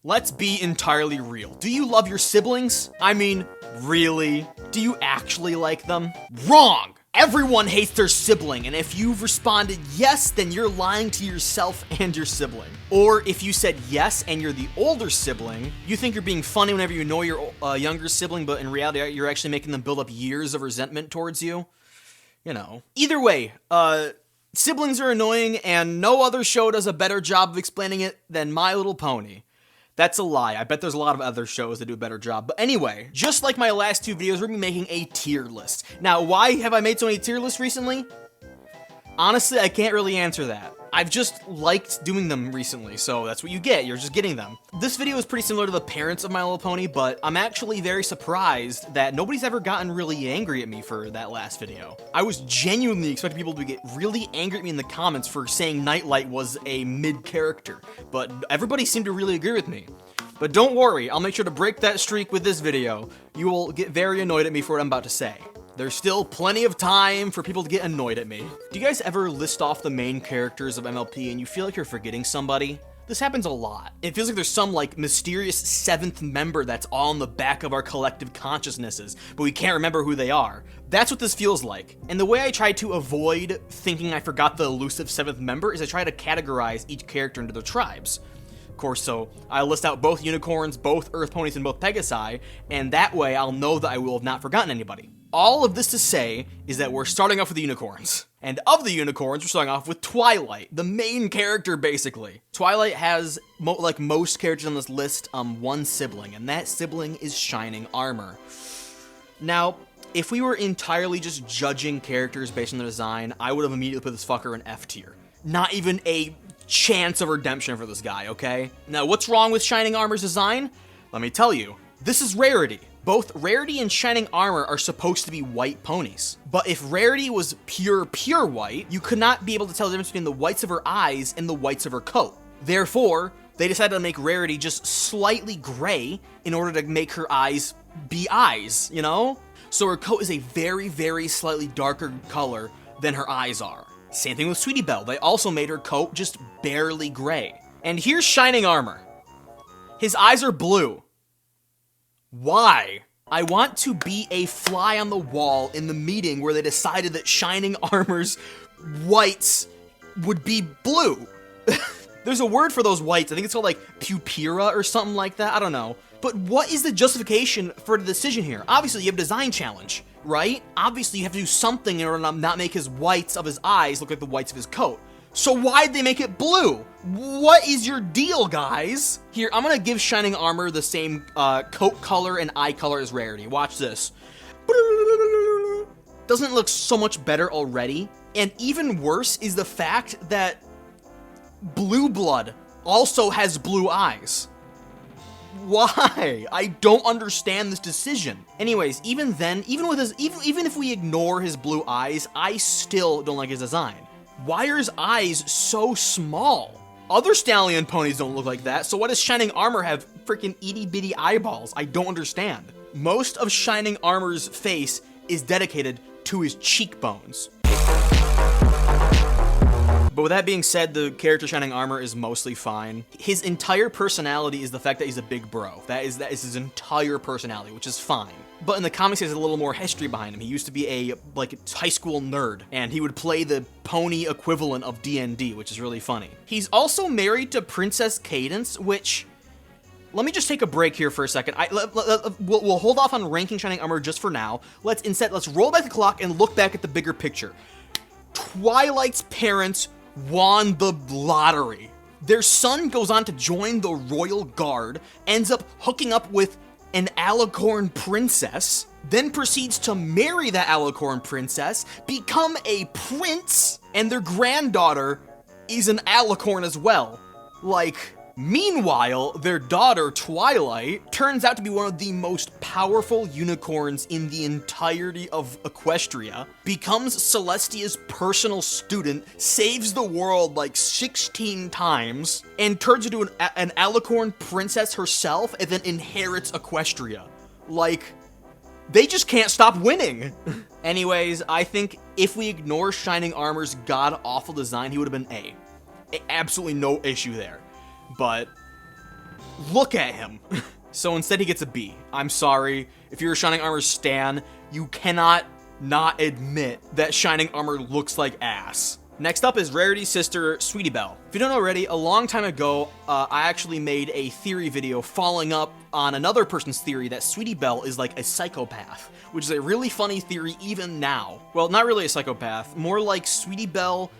Let's be entirely real. Do you love your siblings? I mean, really? Do you actually like them? Wrong! Everyone hates their sibling, and if you've responded yes, then you're lying to yourself and your sibling. Or if you said yes and you're the older sibling, you think you're being funny whenever you annoy your younger sibling, but in reality, you're actually making them build up years of resentment towards you. You know. Either way, siblings are annoying, and no other show does a better job of explaining it than My Little Pony. That's a lie. I bet there's a lot of other shows that do a better job. But anyway, just like my last two videos, we're gonna be making a tier list. Now, why have I made so many tier lists recently? Honestly, I can't really answer that. I've just liked doing them recently, so that's what you get. You're just getting them. This video is pretty similar to the parents of My Little Pony, but I'm actually very surprised that nobody's ever gotten really angry at me for that last video. I was genuinely expecting people to get really angry at me in the comments for saying Nightlight was a mid-character, but everybody seemed to really agree with me. But don't worry, I'll make sure to break that streak with this video. You will get very annoyed at me for what I'm about to say. There's still plenty of time for people to get annoyed at me. Do you guys ever list off the main characters of MLP and you feel like you're forgetting somebody? This happens a lot. It feels like there's some like mysterious seventh member that's all in the back of our collective consciousnesses, but we can't remember who they are. That's what this feels like. And the way I try to avoid thinking I forgot the elusive seventh member is I try to categorize each character into their tribes. Of course, so I list out both unicorns, both earth ponies, and both Pegasi, and that way I'll know that I will have not forgotten anybody. All of this to say is that we're starting off with the unicorns. And of the unicorns, we're starting off with Twilight, the main character, basically. Twilight has, like most characters on this list, one sibling, and that sibling is Shining Armor. Now, if we were entirely just judging characters based on their design, I would have immediately put this fucker in F tier. Not even a chance of redemption for this guy, okay? Now, what's wrong with Shining Armor's design? Let me tell you. This is Rarity. Both Rarity and Shining Armor are supposed to be white ponies. But if Rarity was pure white, you could not be able to tell the difference between the whites of her eyes and the whites of her coat. Therefore, they decided to make Rarity just slightly gray in order to make her eyes be eyes, you know? So her coat is a very slightly darker color than her eyes are. Same thing with Sweetie Belle. They also made her coat just barely gray. And here's Shining Armor. His eyes are blue. Why? I want to be a fly on the wall in the meeting where they decided that Shining Armor's whites would be blue. There's a word for those whites. I think it's called like pupira or something like that. I don't know. But what is the justification for the decision here? Obviously, you have a design challenge, right? Obviously, you have to do something in order to not make his whites of his eyes look like the whites of his coat. So why'd they make it blue? What is your deal, guys? Here, I'm gonna give Shining Armor the same coat color and eye color as Rarity. Watch this. Doesn't it look so much better already? And even worse is the fact that Blue Blood also has blue eyes. Why? I don't understand this decision. Anyways, even then, even if we ignore his blue eyes, I still don't like his design. Why are his eyes so small? Other stallion ponies don't look like that, so why does Shining Armor have freaking itty bitty eyeballs? I don't understand. Most of Shining Armor's face is dedicated to his cheekbones. But with that being said, the character Shining Armor is mostly fine. His entire personality is the fact that he's a big bro. That is his entire personality, which is fine. But in the comics, he has a little more history behind him. He used to be a high school nerd, and he would play the pony equivalent of D&D, which is really funny. He's also married to Princess Cadence, which... Let me just take a break here for a second. We'll hold off on ranking Shining Armor just for now. Let's roll back the clock and look back at the bigger picture. Twilight's parents won the lottery. Their son goes on to join the royal guard, ends up hooking up with an alicorn princess, then proceeds to marry that alicorn princess, become a prince, and their granddaughter is an alicorn as well. Meanwhile, their daughter, Twilight, turns out to be one of the most powerful unicorns in the entirety of Equestria, becomes Celestia's personal student, saves the world 16 times, and turns into an alicorn princess herself, and then inherits Equestria. They just can't stop winning. Anyways, I think if we ignore Shining Armor's god-awful design, he would have been A. Absolutely no issue there. But look at him. So instead he gets a B. I'm sorry. If you're a Shining Armor stan, you cannot not admit that Shining Armor looks like ass. Next up is Rarity's sister, Sweetie Belle. If you don't know already, a long time ago, I actually made a theory video following up on another person's theory that Sweetie Belle is like a psychopath, which is a really funny theory even now. Well, not really a psychopath, more like Sweetie Belle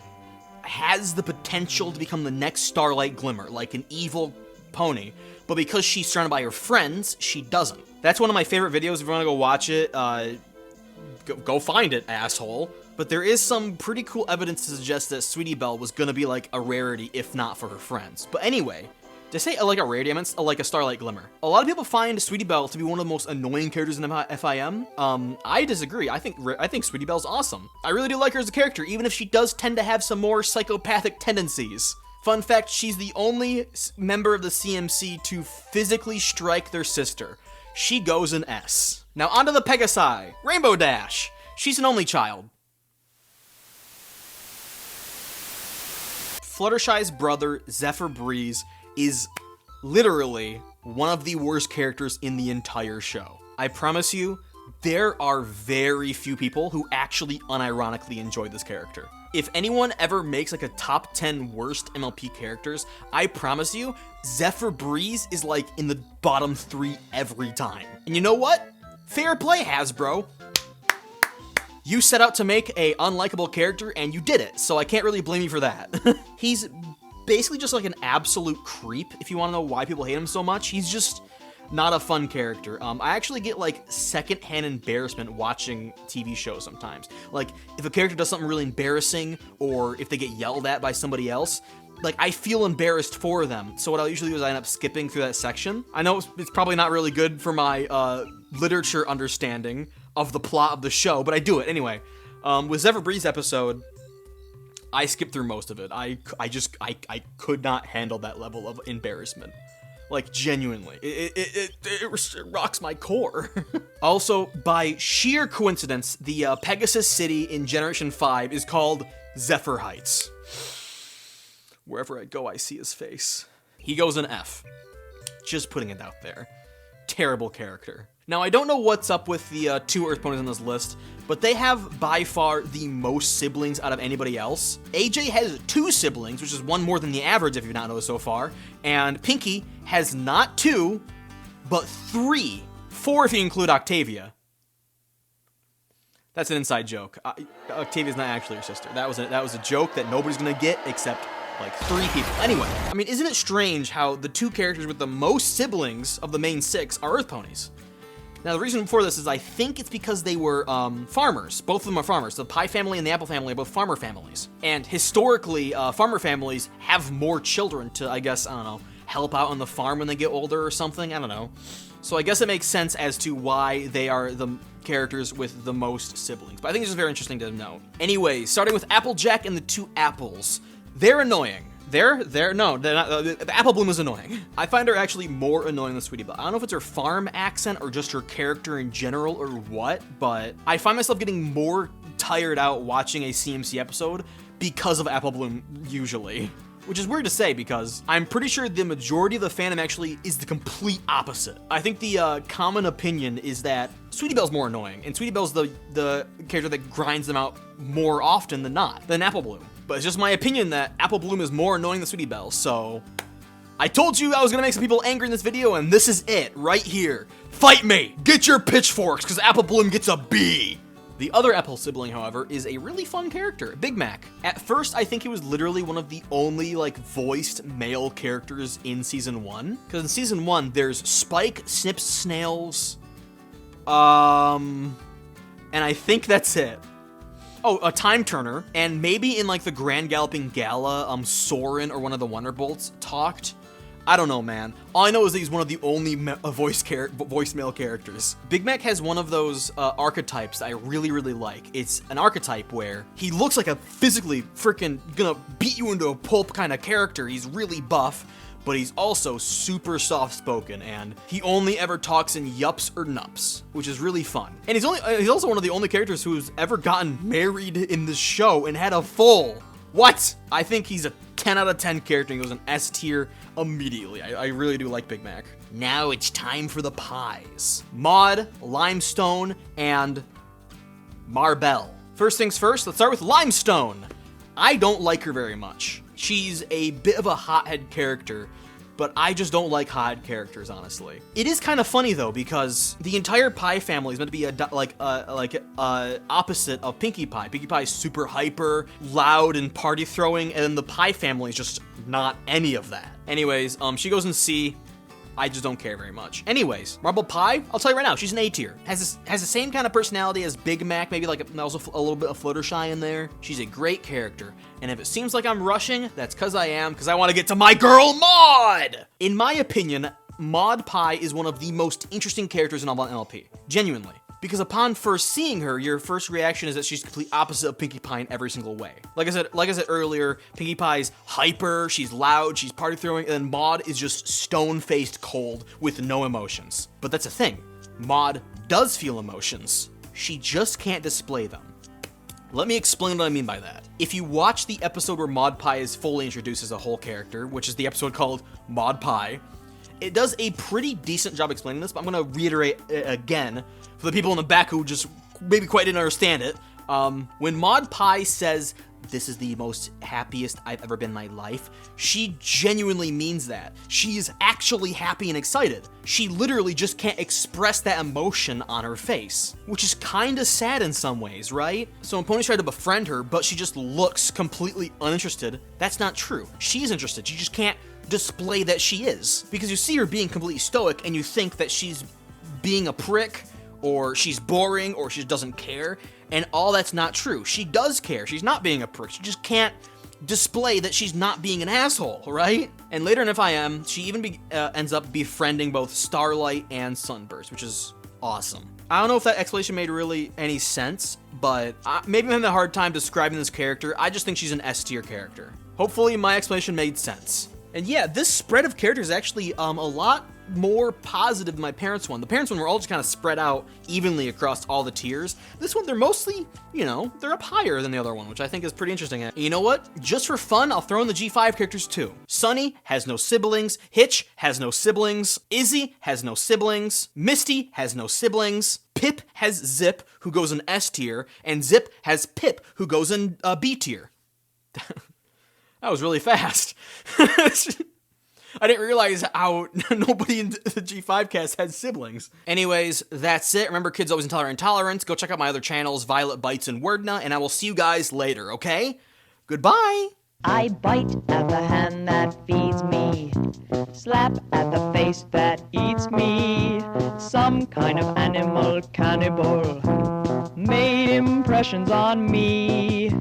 has the potential to become the next Starlight Glimmer, like an evil pony, but because she's surrounded by her friends, she doesn't. That's one of my favorite videos. If you want to go watch it, go find it, asshole. But there is some pretty cool evidence to suggest that Sweetie Belle was gonna be like a Rarity if not for her friends. But anyway, to say like a Rarity, I meant like a Starlight Glimmer. A lot of people find Sweetie Belle to be one of the most annoying characters in FIM. I disagree. I think Sweetie Belle's awesome. I really do like her as a character, even if she does tend to have some more psychopathic tendencies. Fun fact, she's the only member of the CMC to physically strike their sister. She goes an S. Now onto the Pegasi, Rainbow Dash. She's an only child. Fluttershy's brother, Zephyr Breeze, is literally one of the worst characters in the entire show. I promise you, there are very few people who actually unironically enjoy this character. If anyone ever makes like a top 10 worst MLP characters, I promise you, Zephyr Breeze is like in the bottom 3 every time. And you know what? Fair play, Hasbro. You set out to make a unlikable character and you did it, so I can't really blame you for that. He's basically just like an absolute creep, if you want to know why people hate him so much. He's just not a fun character. I actually get like secondhand embarrassment watching TV shows sometimes. Like if a character does something really embarrassing or if they get yelled at by somebody else, like I feel embarrassed for them. So what I'll usually do is I end up skipping through that section. I know it's probably not really good for my literature understanding of the plot of the show, but I do it anyway. With Zephyr Breeze episode, I skipped through most of it. I could not handle that level of embarrassment. Like genuinely, it rocks my core. Also, by sheer coincidence, the Pegasus city in Generation 5 is called Zephyr Heights. Wherever I go, I see his face. He goes an F. Just putting it out there. Terrible character. Now, I don't know what's up with the 2 Earth ponies on this list, but they have by far the most siblings out of anybody else. AJ has 2 siblings, which is 1 more than the average if you've not noticed so far, and Pinky has not 2, but 3. 4 if you include Octavia. That's an inside joke. Octavia's not actually your sister. That was a joke that nobody's gonna get except like 3 people. Anyway, I mean, isn't it strange how the 2 characters with the most siblings of the main 6 are Earth ponies? Now, the reason for this is I think it's because they were farmers. Both of them are farmers. The Pie family and the Apple family are both farmer families. And historically, farmer families have more children to, I guess, I don't know, help out on the farm when they get older or something. I don't know. So I guess it makes sense as to why they are the characters with the most siblings. But I think it's just very interesting to note. Anyway, starting with Applejack and the 2 apples. They're annoying. They're not, the Apple Bloom is annoying. I find her actually more annoying than Sweetie Belle. I don't know if it's her farm accent or just her character in general or what, but I find myself getting more tired out watching a CMC episode because of Apple Bloom usually. Which is weird to say because I'm pretty sure the majority of the fandom actually is the complete opposite. I think the common opinion is that Sweetie Belle's more annoying, and Sweetie Belle's the character that grinds them out more often than not, than Apple Bloom. But it's just my opinion that Apple Bloom is more annoying than Sweetie Belle, so I told you I was gonna make some people angry in this video, and this is it, right here. Fight me! Get your pitchforks, because Apple Bloom gets a B! The other Apple sibling, however, is a really fun character, Big Mac. At first, I think he was literally one of the only, like, voiced male characters in Season 1. Because in Season 1, there's Spike, Snips, Snails, and I think that's it. Oh, a Time Turner, and maybe in, like, the Grand Galloping Gala, Soren or one of the Wonderbolts talked. I don't know, man. All I know is that he's one of the only voice male characters. Big Mac has one of those archetypes that I really, really like. It's an archetype where he looks like a physically freaking gonna beat you into a pulp kind of character. He's really buff, but he's also super soft-spoken, and he only ever talks in yups or nups, which is really fun. And he's also one of the only characters who's ever gotten married in this show and had a full What? I think he's a 10 out of 10 character and goes an S tier immediately. I really do like Big Mac. Now it's time for the pies. Maud, Limestone, and Marbelle. First things first, let's start with Limestone. I don't like her very much. She's a bit of a hothead character, but I just don't like hothead characters, honestly. It is kind of funny though, because the entire Pie family is meant to be opposite of Pinkie Pie. Pinkie Pie is super hyper, loud, and party throwing, and then the Pie family is just not any of that. Anyways, she goes in C. I just don't care very much. Anyways, Marble Pie, I'll tell you right now, she's an A tier. Has the same kind of personality as Big Mac, maybe like also a little bit of Fluttershy in there. She's a great character, and if it seems like I'm rushing, that's because I want to get to my girl Maud! In my opinion, Maud Pie is one of the most interesting characters in all of MLP. Genuinely. Because upon first seeing her, your first reaction is that she's the complete opposite of Pinkie Pie in every single way. Like I said earlier, Pinkie Pie's hyper, she's loud, she's party throwing, and then Maud is just stone-faced cold with no emotions. But that's the thing. Maud does feel emotions. She just can't display them. Let me explain what I mean by that. If you watch the episode where Maud Pie is fully introduced as a whole character, which is the episode called Maud Pie, it does a pretty decent job explaining this, but I'm gonna reiterate it again for the people in the back who just maybe quite didn't understand it. When Maud Pie says, "This is the most happiest I've ever been in my life," she genuinely means that. She is actually happy and excited. She literally just can't express that emotion on her face, which is kinda sad in some ways, right? So when Ponies tried to befriend her, but she just looks completely uninterested, that's not true. She's interested, she just can't display that she is. Because you see her being completely stoic and you think that she's being a prick, or she's boring, or she doesn't care, and all that's not true. She does care. She's not being a prick. She just can't display that she's not being an asshole, right? And later in FIM, she even ends up befriending both Starlight and Sunburst, which is awesome. I don't know if that explanation made really any sense, but maybe I'm having a hard time describing this character. I just think she's an S tier character. Hopefully my explanation made sense. And yeah, this spread of characters is actually a lot more positive than my parents' one. The parents' one were all just kind of spread out evenly across all the tiers. This one, they're mostly, they're up higher than the other one, which I think is pretty interesting. And you know what? Just for fun, I'll throw in the G5 characters too. Sunny has no siblings. Hitch has no siblings. Izzy has no siblings. Misty has no siblings. Pip has Zip, who goes in S tier, and Zip has Pip, who goes in B tier. That was really fast. I didn't realize how nobody in the G5 cast had siblings. Anyways, that's it. Remember, kids always intolerance. Go check out my other channels, Violet Bites and Wordna, and I will see you guys later, okay? Goodbye! I bite at the hand that feeds me, slap at the face that eats me. Some kind of animal cannibal made impressions on me.